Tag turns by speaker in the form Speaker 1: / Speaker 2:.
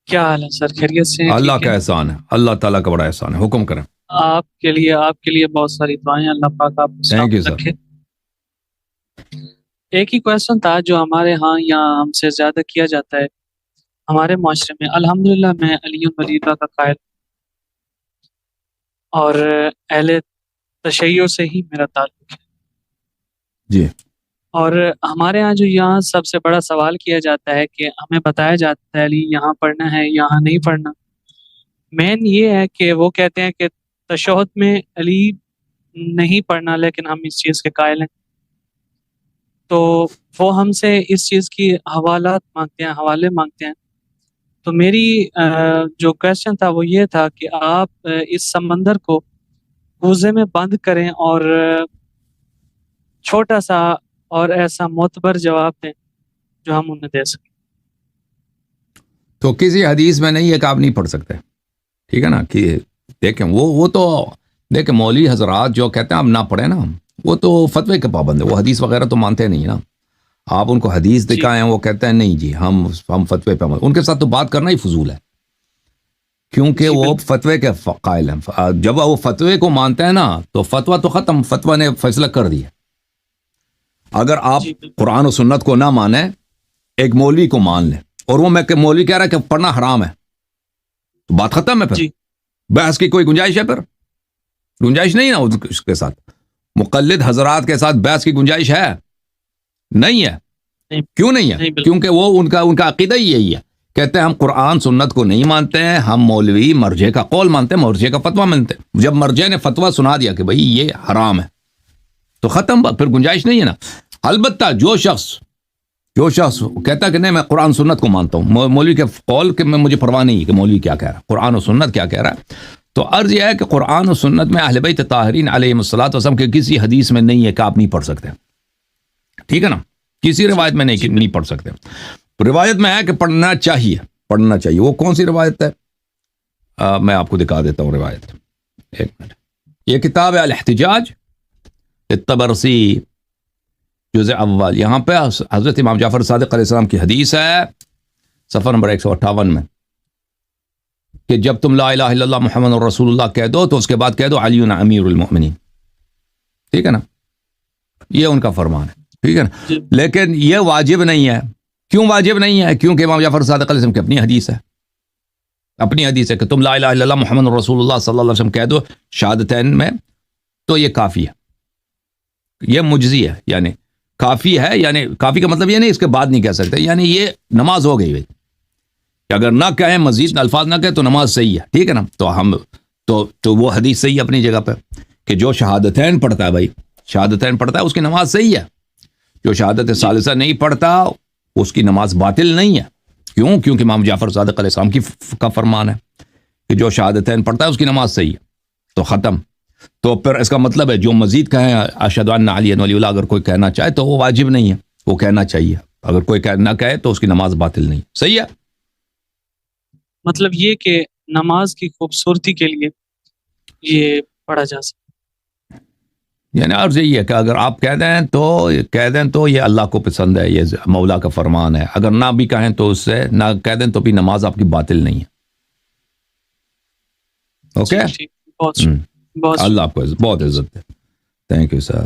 Speaker 1: کیا حال ہے سر؟ خیریت سے ہیں؟
Speaker 2: اللہ
Speaker 1: ٹھیک
Speaker 2: کا
Speaker 1: ہے؟
Speaker 2: احسان ہے، اللہ تعالیٰ کا بڑا احسان ہے، حکم کریں۔
Speaker 1: آپ کے لیے بہت ساری دعائیں، اللہ پاک آپ کو
Speaker 2: تھینک یو
Speaker 1: سلامت
Speaker 2: سر۔
Speaker 1: رکھے۔ ایک ہی کویشچن تھا جو ہمارے ہاں یہاں ہم سے زیادہ کیا جاتا ہے ہمارے معاشرے میں۔ الحمدللہ میں علی ولی اللہ کا قائل اور اہل تشیع سے ہی میرا تعلق ہے،
Speaker 2: جی
Speaker 1: اور ہمارے ہاں جو یہاں سب سے بڑا سوال کیا جاتا ہے کہ ہمیں بتایا جاتا ہے علی یہاں پڑھنا ہے یہاں نہیں پڑھنا۔ مین یہ ہے کہ وہ کہتے ہیں کہ تشہد میں علی نہیں پڑھنا، لیکن ہم اس چیز کے قائل ہیں، تو وہ ہم سے اس چیز کی حوالات مانگتے ہیں، حوالے مانگتے ہیں۔ تو میری جو کویشچن تھا وہ یہ تھا کہ آپ اس سمندر کو کوزے میں بند کریں اور چھوٹا سا اور ایسا معتبر جواب دیں جو ہم انہیں دے سکیں۔
Speaker 2: تو کسی حدیث میں نہیں ہے کہ آپ نہیں پڑھ سکتے، ٹھیک ہے نا؟ کہ دیکھیں وہ تو دیکھیں مولوی حضرات جو کہتے ہیں آپ نہ پڑھیں نا، وہ تو فتوے کے پابند ہے، وہ حدیث وغیرہ تو مانتے نہیں نا۔ آپ ان کو حدیث
Speaker 1: جی
Speaker 2: دکھائیں وہ کہتے ہیں نہیں جی ہم فتوے پہ ان کے ساتھ تو بات کرنا ہی فضول ہے، کیونکہ
Speaker 1: جی
Speaker 2: وہ
Speaker 1: بالکل
Speaker 2: فتوے کے قائل ہیں۔ جب وہ فتوے کو مانتے ہیں نا تو فتویٰ تو ختم، فتویٰ نے فیصلہ کر دیا۔ اگر آپ
Speaker 1: جی بالکل
Speaker 2: قرآن و سنت کو نہ مانیں، ایک مولوی کو مان لیں اور وہ مولوی کہہ رہا ہے کہ پڑھنا حرام ہے، تو بات ختم ہے، پھر
Speaker 1: جی
Speaker 2: بحث کی کوئی گنجائش ہے؟ پھر گنجائش نہیں نا اس کے ساتھ، مقلد حضرات کے ساتھ بحث کی گنجائش ہے؟ نہیں ہے۔
Speaker 1: نہیں
Speaker 2: کیوں نہیں ہے؟
Speaker 1: نہیں بالکل
Speaker 2: کیونکہ وہ ان کا عقیدہ ہی یہی ہے، کہتے ہیں ہم قرآن سنت کو نہیں مانتے ہیں، ہم مولوی مرجع کا قول مانتے ہیں، مرجع کا فتویٰ مانتے ہیں۔ جب مرجع نے فتویٰ سنا دیا کہ بھئی یہ حرام ہے تو ختم، پھر گنجائش نہیں ہے نا۔ البتہ جو شخص کہتا ہے کہ نہیں میں قرآن سنت کو مانتا ہوں، مولوی کے قول کہ مجھے پرواہ نہیں ہے کہ مولوی کیا کہہ رہا ہے، قرآن و سنت کیا کہہ رہا ہے، تو عرض یہ ہے کہ قرآن و سنت میں اہل بیت طاہرین علیہم الصلوۃ والسلام کے کسی حدیث میں نہیں ہے کہ آپ نہیں پڑھ سکتے، ٹھیک ہے نا؟ کسی روایت میں نہیں پڑھ سکتے۔ روایت میں ہے کہ پڑھنا چاہیے۔ وہ کون سی روایت ہے؟ میں آپ کو دکھا دیتا ہوں روایت، ایک منٹ۔ یہ کتاب ہے الاحتجاج الطبرسی جزء اول، یہاں پہ حضرت امام جعفر صادق علیہ السلام کی حدیث ہے، صفحہ نمبر 158 میں، کہ جب تم لا الہ الا اللہ محمد رسول اللہ کہہ دو تو اس کے بعد کہہ دو علی امیر المؤمنین، ٹھیک ہے نا؟ یہ ان کا فرمان ہے، ٹھیک ہے نا؟ لیکن یہ واجب نہیں ہے۔ کیوں واجب نہیں ہے؟ کیونکہ امام جعفر صادق علیہ السلام کی اپنی حدیث ہے کہ تم لا الہ الا اللہ محمد رسول اللہ صلی اللہ علیہ وسلم کہہ دو شہادتین میں، تو یہ کافی ہے، یہ مجزی ہے، یعنی کافی ہے، یعنی کافی کا مطلب یہ نہیں اس کے بعد نہیں کہہ سکتے، یعنی یہ نماز ہو گئی بھائی، کہ اگر نہ کہیں مزید الفاظ نہ کہیں تو نماز صحیح ہے، ٹھیک ہے نا؟ تو وہ حدیث صحیح ہے اپنی جگہ پہ، کہ جو شہادتین پڑھتا ہے بھائی، شہادتین پڑھتا ہے اس کی نماز صحیح ہے، جو شہادت ثالثہ نہیں پڑھتا اس کی نماز باطل نہیں ہے۔ کیوں؟ کیونکہ امام جعفر صادق علیہ السلام کا فرمان ہے کہ جو شہادتین پڑھتا ہے اس کی نماز صحیح ہے، تو ختم۔ تو پھر اس کا مطلب ہے جو مزید کہیں اشہد ان علی ولی اللہ، اگر کوئی کہنا چاہے تو وہ واجب نہیں ہے، وہ کہنا چاہیے، اگر کوئی نہ کہے تو اس کی نماز باطل نہیں، صحیح ہے۔
Speaker 1: مطلب یہ کہ نماز کی خوبصورتی کے لیے یہ پڑھا جا سکتا،
Speaker 2: یعنی عرض یہی ہے کہ اگر آپ کہہ دیں تو یہ اللہ کو پسند ہے، یہ مولا کا فرمان ہے، اگر نہ بھی کہیں تو اس سے نہ کہہ دیں تو بھی نماز آپ کی باطل نہیں ہے، اوکے؟
Speaker 1: ٹھیک، بہت
Speaker 2: اللہ آپ کو بہت عزت ہے، تھینک یو سر۔